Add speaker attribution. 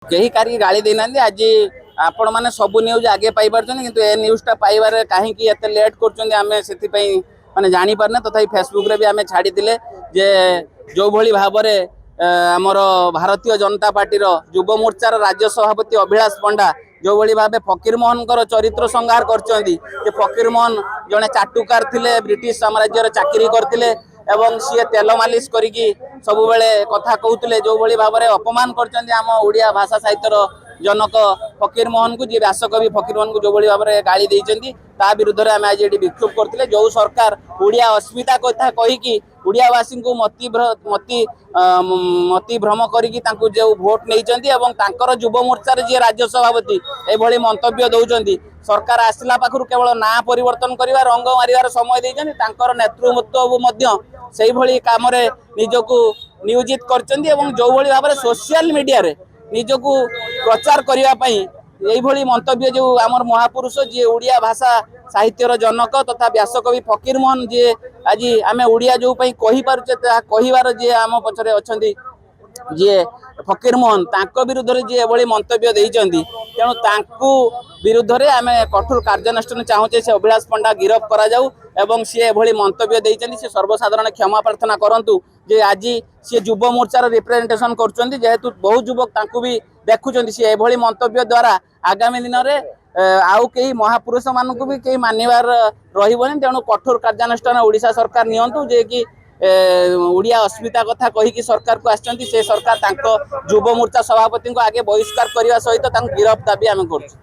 Speaker 1: केही कारी गाड़ी देना आज आपण मैंने सब न्यूज आगे पाई किंतु ए न्यूज़टा पाइबार कहीं एत लेट कर माने जानी पारना तथा फेसबुक रे भी आमे छाड़ी दिले जे जो भली भाव आमर भारतीय जनता पार्टी युव मोर्चार राज्य सभापति अभिलाष पंडा जो भली भाव फकीर मोहन चरित्र संहार कर फकीर मोहन जड़े चाटुकार थिले ब्रिटिश साम्राज्य चाकरी करते एवं सी तेल मालिश करी सब बेले कथा कहते जो भली भाव अपमान कर आम ओडिया भाषा साहित्यर जनक फकीर मोहन को जी व्यासकवि फकीर मोहन को जो भली भाव गाड़ी देइचंती ता विरुद्ध में आज ये विक्षोभ करते जो सरकार ओडिया अस्मिता कथा कहीकि ओडियावासी को मति भ्रम करी जो भोट नहीं युव मोर्चार जी राज्य सभापति ये मंतव्य दौरान सरकार आसला पाखु केवल ना परिवर्तन करवा रंग मारिवार समय देइचंती नेतृत्व से भली काम निजक नियोजित करचंती एवं जो भली भाव सोशल मीडिया रे निजक प्रचार करने यही मंतव्य जो आमर महापुरुष जी ओडिया भाषा साहित्यर जनक तथा व्यासकवि फकीर मोहन जी आज आम ओडिया जो कही पारे जी आम पछरे अच्छी जी फकीर मोहन तांको विरुद्ध जी एभली मंतव्य देइचंती तेणु तांको विरुद्ध रे आमे कठोर कार्यानुष्ठान चाहूचे से अभिलाष पंडा गिरफ करा जाऊ एवं सी एभली मंतव्य देइचंती से सर्वसाधारण क्षमा प्रार्थना करंतु जे आज सी युव मोर्चार रिप्रेजेंटेशन करचंती जेहेतु बहुत युवक तांको भी देखुचंती सी एभली मंतव्य द्वारा आगामी दिन रे आउ कई महापुरुष मानक भी कई मानिबार रहिबनी तेणु कठोर कार्यानुष्ठान ओडिशा सरकार नियंतु जे कि ओडिया अस्मिता कथा कहीकि सरकार को आछंती से सरकार तांको युव मोर्चा सभापति को आगे बहिष्कार करने सहित गिरफ्त दाबी आम कर।